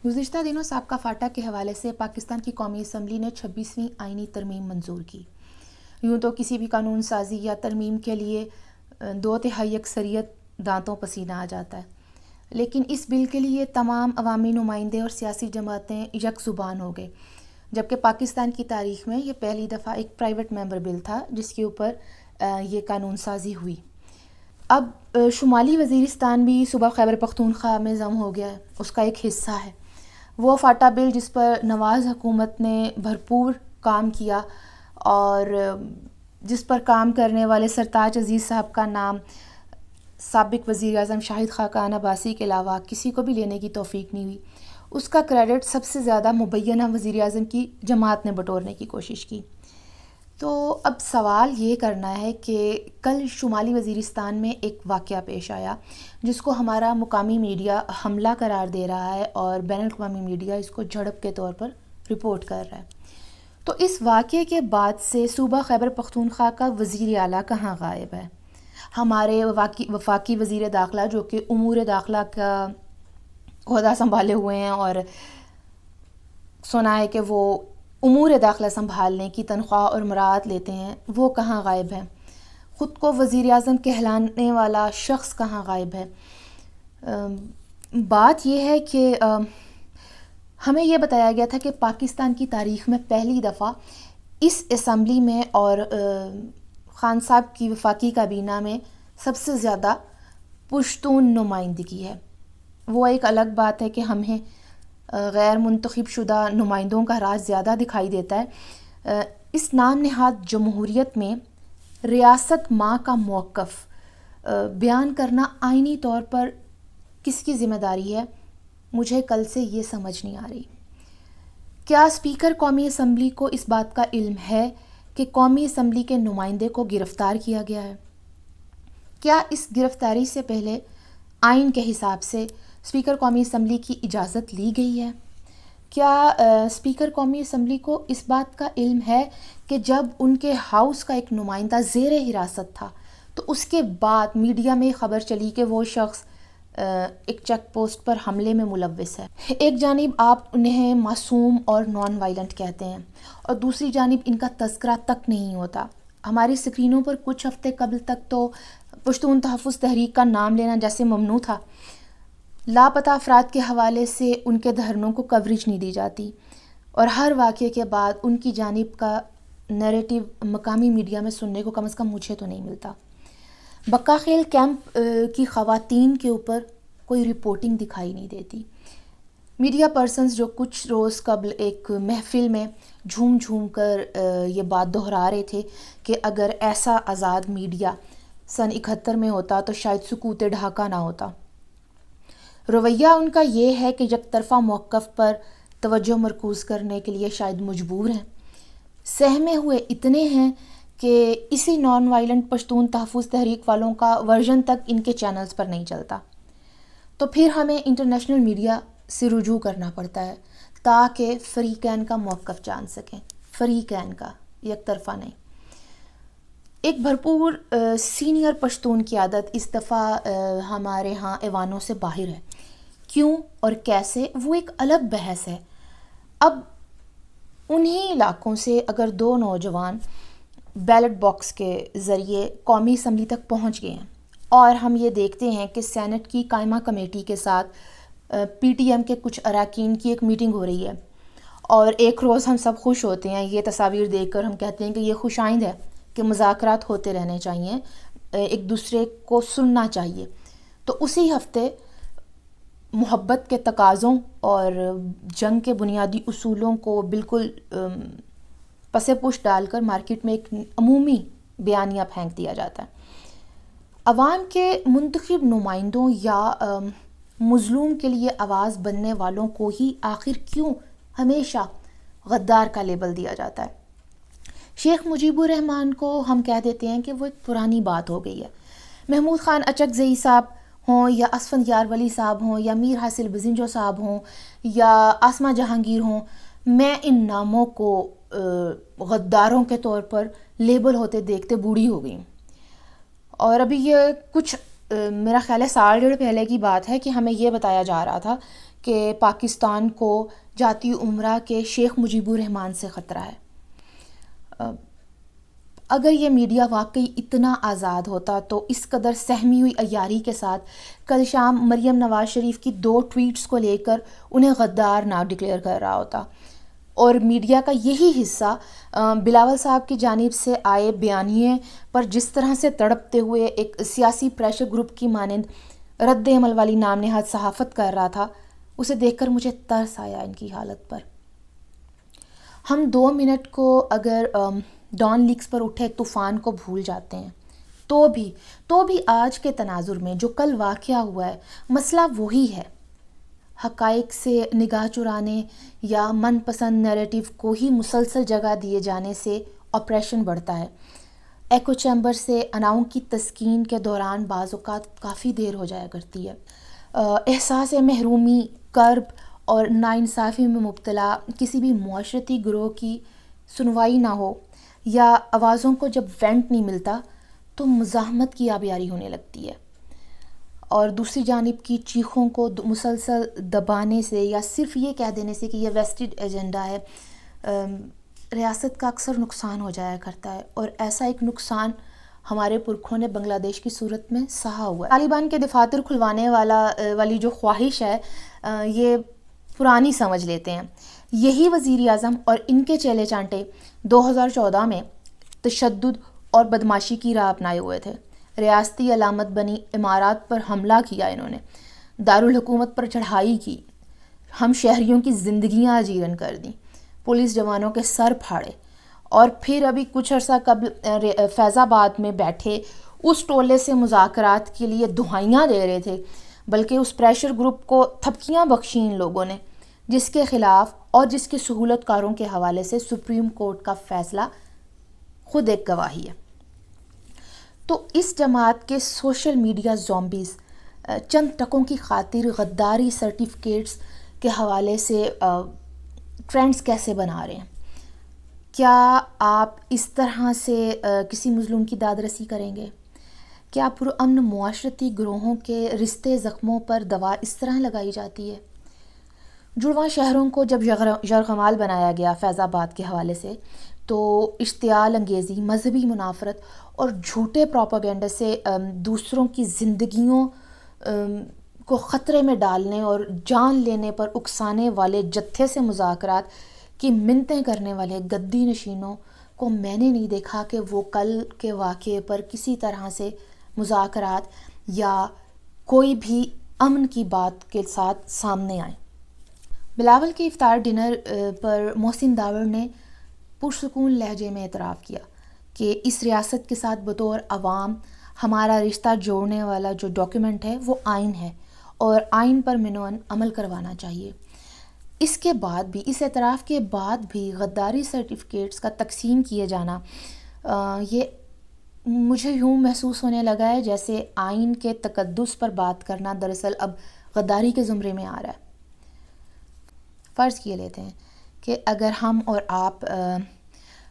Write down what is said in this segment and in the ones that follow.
گزشتہ دنوں سابقہ فاٹا کے حوالے سے پاکستان کی قومی اسمبلی نے 26ویں آئینی ترمیم منظور کی۔ یوں تو کسی بھی قانون سازی یا ترمیم کے لیے 2/3 اکثریت دانتوں پسینہ آ جاتا ہے، لیکن اس بل کے لیے تمام عوامی نمائندے اور سیاسی جماعتیں یک زبان ہو گئے، جبکہ پاکستان کی تاریخ میں یہ پہلی دفعہ ایک پرائیویٹ ممبر بل تھا جس کے اوپر یہ قانون سازی ہوئی۔ اب شمالی وزیرستان بھی صوبہ خیبر پختونخوا میں ضم ہو گیا ہے، اس کا ایک حصہ ہے۔ وہ فاٹا بل جس پر نواز حکومت نے بھرپور کام کیا اور جس پر کام کرنے والے سرتاج عزیز صاحب کا نام سابق وزیر اعظم شاہد خاقان عباسی کے علاوہ کسی کو بھی لینے کی توفیق نہیں ہوئی، اس کا کریڈٹ سب سے زیادہ مبینہ وزیر اعظم کی جماعت نے بٹورنے کی کوشش کی۔ تو اب سوال یہ کرنا ہے کہ کل شمالی وزیرستان میں ایک واقعہ پیش آیا جس کو ہمارا مقامی میڈیا حملہ قرار دے رہا ہے اور بین الاقوامی میڈیا اس کو جھڑپ کے طور پر رپورٹ کر رہا ہے۔ تو اس واقعے کے بعد سے صوبہ خیبر پختونخوا کا وزیر اعلیٰ کہاں غائب ہے؟ ہمارے وفاقی وزیر داخلہ جو کہ امور داخلہ کا عہدہ سنبھالے ہوئے ہیں اور سنا ہے کہ وہ امور داخلہ سنبھالنے کی تنخواہ اور مراعات لیتے ہیں، وہ کہاں غائب ہے؟ خود کو وزیر اعظم کہلانے والا شخص کہاں غائب ہے؟ بات یہ ہے کہ ہمیں یہ بتایا گیا تھا کہ پاکستان کی تاریخ میں پہلی دفعہ اس اسمبلی میں اور خان صاحب کی وفاقی کابینہ میں سب سے زیادہ پشتون نمائندگی ہے۔ وہ ایک الگ بات ہے کہ ہمیں غیر منتخب شدہ نمائندوں کا راج زیادہ دکھائی دیتا ہے۔ اس نام نہاد جمہوریت میں ریاست ماں کا موقف بیان کرنا آئینی طور پر کس کی ذمہ داری ہے؟ مجھے کل سے یہ سمجھ نہیں آ رہی۔ کیا اسپیکر قومی اسمبلی کو اس بات کا علم ہے کہ قومی اسمبلی کے نمائندے کو گرفتار کیا گیا ہے؟ کیا اس گرفتاری سے پہلے آئین کے حساب سے اسپیکر قومی اسمبلی کی اجازت لی گئی ہے؟ کیا اسپیکر قومی اسمبلی کو اس بات کا علم ہے کہ جب ان کے ہاؤس کا ایک نمائندہ زیر حراست تھا تو اس کے بعد میڈیا میں خبر چلی کہ وہ شخص ایک چیک پوسٹ پر حملے میں ملوث ہے؟ ایک جانب آپ انہیں معصوم اور نان وائلنٹ کہتے ہیں اور دوسری جانب ان کا تذکرہ تک نہیں ہوتا۔ ہماری سکرینوں پر کچھ ہفتے قبل تک تو پشتون تحفظ تحریک کا نام لینا جیسے ممنوع تھا۔ لاپتہ افراد کے حوالے سے ان کے دھرنوں کو کوریج نہیں دی جاتی اور ہر واقعے کے بعد ان کی جانب کا نیریٹو مقامی میڈیا میں سننے کو کم از کم مجھے تو نہیں ملتا۔ بقا خیل کیمپ کی خواتین کے اوپر کوئی رپورٹنگ دکھائی نہیں دیتی۔ میڈیا پرسنز جو کچھ روز قبل ایک محفل میں جھوم جھوم کر یہ بات دہرا رہے تھے کہ اگر ایسا آزاد میڈیا سن 71 میں ہوتا تو شاید سکوت ڈھاکہ نہ ہوتا۔ رویہ ان کا یہ ہے کہ یک طرفہ موقف پر توجہ مرکوز کرنے کے لیے شاید مجبور ہیں۔ سہمے ہوئے اتنے ہیں کہ اسی نان وائلنٹ پشتون تحفظ تحریک والوں کا ورژن تک ان کے چینلز پر نہیں چلتا، تو پھر ہمیں انٹرنیشنل میڈیا سے رجوع کرنا پڑتا ہے تاکہ فریقین کا موقف جان سکیں، فریقین کا، یک طرفہ نہیں۔ ایک بھرپور سینئر پشتون قیادت اس دفعہ ہمارے ہاں ایوانوں سے باہر ہے۔ کیوں اور کیسے وہ ایک الگ بحث ہے۔ اب انہی علاقوں سے اگر 2 نوجوان بیلٹ باکس کے ذریعے قومی اسمبلی تک پہنچ گئے ہیں اور ہم یہ دیکھتے ہیں کہ سینٹ کی قائمہ کمیٹی کے ساتھ پی ٹی ایم کے کچھ اراکین کی ایک میٹنگ ہو رہی ہے اور ایک روز ہم سب خوش ہوتے ہیں، یہ تصاویر دیکھ کر ہم کہتے ہیں کہ یہ خوش آئند ہے کہ مذاکرات ہوتے رہنے چاہیے، ایک دوسرے کو سننا چاہیے۔ تو اسی ہفتے محبت کے تقاضوں اور جنگ کے بنیادی اصولوں کو بالکل پس پش ڈال کر مارکیٹ میں ایک عمومی بیانیہ پھینک دیا جاتا ہے۔ عوام کے منتخب نمائندوں یا مظلوم کے لیے آواز بننے والوں کو ہی آخر کیوں ہمیشہ غدار کا لیبل دیا جاتا ہے؟ شیخ مجیب الرحمن کو ہم کہہ دیتے ہیں کہ وہ ایک پرانی بات ہو گئی ہے۔ محمود خان اچکزئی صاحب ہوں یا اسفند یار ولی صاحب ہوں یا میر حاصل بزنجو صاحب ہوں یا آسمہ جہانگیر ہوں، میں ان ناموں کو غداروں کے طور پر لیبل ہوتے دیکھتے بوڑھی ہو گئی ہوں۔ اور ابھی یہ کچھ میرا خیال ہے 1.5 سال پہلے کی بات ہے کہ ہمیں یہ بتایا جا رہا تھا کہ پاکستان کو جاتی عمرہ کے شیخ مجیب الرحمان سے خطرہ ہے۔ اگر یہ میڈیا واقعی اتنا آزاد ہوتا تو اس قدر سہمی ہوئی عیاری کے ساتھ کل شام مریم نواز شریف کی 2 ٹویٹس کو لے کر انہیں غدار نہ ڈکلیئر کر رہا ہوتا، اور میڈیا کا یہی حصہ بلاول صاحب کی جانب سے آئے بیانیے پر جس طرح سے تڑپتے ہوئے ایک سیاسی پریشر گروپ کی مانند رد عمل والی نام نہاد صحافت کر رہا تھا، اسے دیکھ کر مجھے ترس آیا ان کی حالت پر۔ ہم 2 منٹ کو اگر ڈان لیکس پر اٹھے طوفان کو بھول جاتے ہیں تو بھی آج کے تناظر میں جو کل واقعہ ہوا ہے مسئلہ وہی ہے۔ حقائق سے نگاہ چرانے یا من پسند نیریٹو کو ہی مسلسل جگہ دیے جانے سے آپریشن بڑھتا ہے۔ ایکو چیمبر سے اناؤں کی تسکین کے دوران بعض اوقات کافی دیر ہو جایا کرتی ہے۔ احساس محرومی، کرب اور ناانصافی میں مبتلا کسی بھی معاشرتی گروہ کی سنوائی نہ ہو یا آوازوں کو جب وینٹ نہیں ملتا تو مزاحمت کی آبیاری ہونے لگتی ہے، اور دوسری جانب کی چیخوں کو مسلسل دبانے سے یا صرف یہ کہہ دینے سے کہ یہ ویسٹڈ ایجنڈا ہے، ریاست کا اکثر نقصان ہو جایا کرتا ہے، اور ایسا ایک نقصان ہمارے پرکھوں نے بنگلہ دیش کی صورت میں سہا ہوا ہے۔ طالبان کے دفاتر کھلوانے والی جو خواہش ہے یہ پرانی سمجھ لیتے ہیں۔ یہی وزیر اعظم اور ان کے چیلے چانٹے 2014 میں تشدد اور بدماشی کی راہ اپنائے ہوئے تھے۔ ریاستی علامت بنی عمارات پر حملہ کیا، انہوں نے دارالحکومت پر چڑھائی کی، ہم شہریوں کی زندگیاں اجیرن کر دیں، پولیس جوانوں کے سر پھاڑے، اور پھر ابھی کچھ عرصہ قبل فیض آباد میں بیٹھے اس ٹولے سے مذاکرات کے لیے دہائیاں دے رہے تھے، بلکہ اس پریشر گروپ کو تھپکیاں بخشیں ان لوگوں نے جس کے خلاف اور جس کے سہولت کاروں کے حوالے سے سپریم کورٹ کا فیصلہ خود ایک گواہی ہے۔ تو اس جماعت کے سوشل میڈیا زومبیز چند ٹکوں کی خاطر غداری سرٹیفکیٹس کے حوالے سے ٹرینڈز کیسے بنا رہے ہیں؟ کیا آپ اس طرح سے کسی مظلوم کی داد رسی کریں گے؟ کیا پرامن معاشرتی گروہوں کے رشتے زخموں پر دوا اس طرح لگائی جاتی ہے؟ جڑواں شہروں کو جب یرغمال بنایا گیا فیض آباد کے حوالے سے تو اشتعال انگیزی، مذہبی منافرت اور جھوٹے پروپیگنڈا سے دوسروں کی زندگیوں کو خطرے میں ڈالنے اور جان لینے پر اکسانے والے جتھے سے مذاکرات کی منتیں کرنے والے گدی نشینوں کو میں نے نہیں دیکھا کہ وہ کل کے واقعے پر کسی طرح سے مذاکرات یا کوئی بھی امن کی بات کے ساتھ سامنے آئیں۔ بلاول کے افطار ڈنر پر محسن داور نے پرسکون لہجے میں اعتراف کیا کہ اس ریاست کے ساتھ بطور عوام ہمارا رشتہ جوڑنے والا جو ڈاکیومنٹ ہے وہ آئین ہے، اور آئین پر منوان عمل کروانا چاہیے۔ اس کے بعد بھی، اس اعتراف کے بعد بھی غداری سرٹیفکیٹس کا تقسیم کیے جانا، یہ مجھے یوں محسوس ہونے لگا ہے جیسے آئین کے تقدس پر بات کرنا دراصل اب غداری کے زمرے میں آ رہا ہے۔ فرض کیے لیتے ہیں کہ اگر ہم اور آپ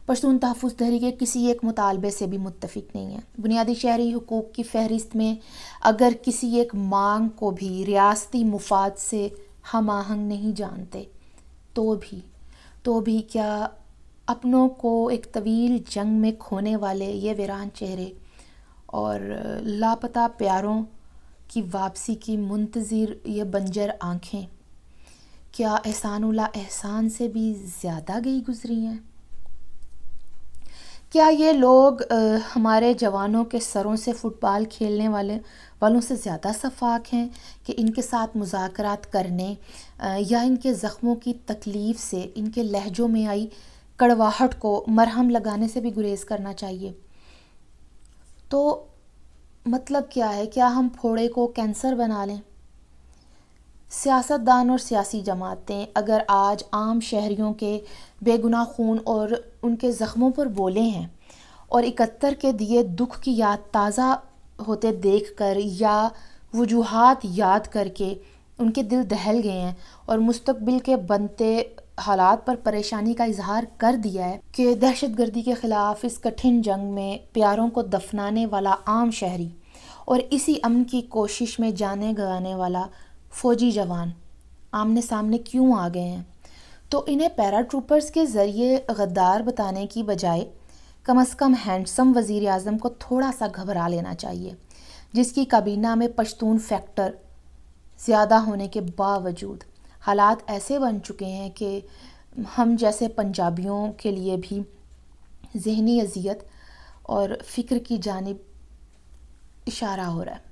پشتون تحفظ تحریک کے کسی ایک مطالبے سے بھی متفق نہیں ہیں، بنیادی شہری حقوق کی فہرست میں اگر کسی ایک مانگ کو بھی ریاستی مفاد سے ہم آہنگ نہیں جانتے، تو بھی کیا اپنوں کو ایک طویل جنگ میں کھونے والے یہ ویران چہرے اور لاپتہ پیاروں کی واپسی کی منتظر یہ بنجر آنکھیں، کیا احسان اللہ احسان سے بھی زیادہ گئی گزری ہیں؟ کیا یہ لوگ ہمارے جوانوں کے سروں سے فٹ بال کھیلنے والوں سے زیادہ شفاق ہیں کہ ان کے ساتھ مذاکرات کرنے یا ان کے زخموں کی تکلیف سے ان کے لہجوں میں آئی کڑواہٹ کو مرہم لگانے سے بھی گریز کرنا چاہیے؟ تو مطلب کیا ہے؟ کیا ہم پھوڑے کو کینسر بنا لیں؟ سیاستدان اور سیاسی جماعتیں اگر آج عام شہریوں کے بے گناہ خون اور ان کے زخموں پر بولے ہیں اور 71 کے دیے دکھ کی یاد تازہ ہوتے دیکھ کر یا وجوہات یاد کر کے ان کے دل دہل گئے ہیں اور مستقبل کے بنتے حالات پر پریشانی کا اظہار کر دیا ہے کہ دہشت گردی کے خلاف اس کٹھن جنگ میں پیاروں کو دفنانے والا عام شہری اور اسی امن کی کوشش میں جانیں گنوانے والا فوجی جوان آمنے سامنے کیوں آ گئے ہیں؟ تو انہیں پیرا ٹروپرز کے ذریعے غدار بتانے کی بجائے کم از کم ہینڈسم وزیر اعظم کو تھوڑا سا گھبرا لینا چاہیے، جس کی کابینہ میں پشتون فیکٹر زیادہ ہونے کے باوجود حالات ایسے بن چکے ہیں کہ ہم جیسے پنجابیوں کے لیے بھی ذہنی اذیت اور فکر کی جانب اشارہ ہو رہا ہے۔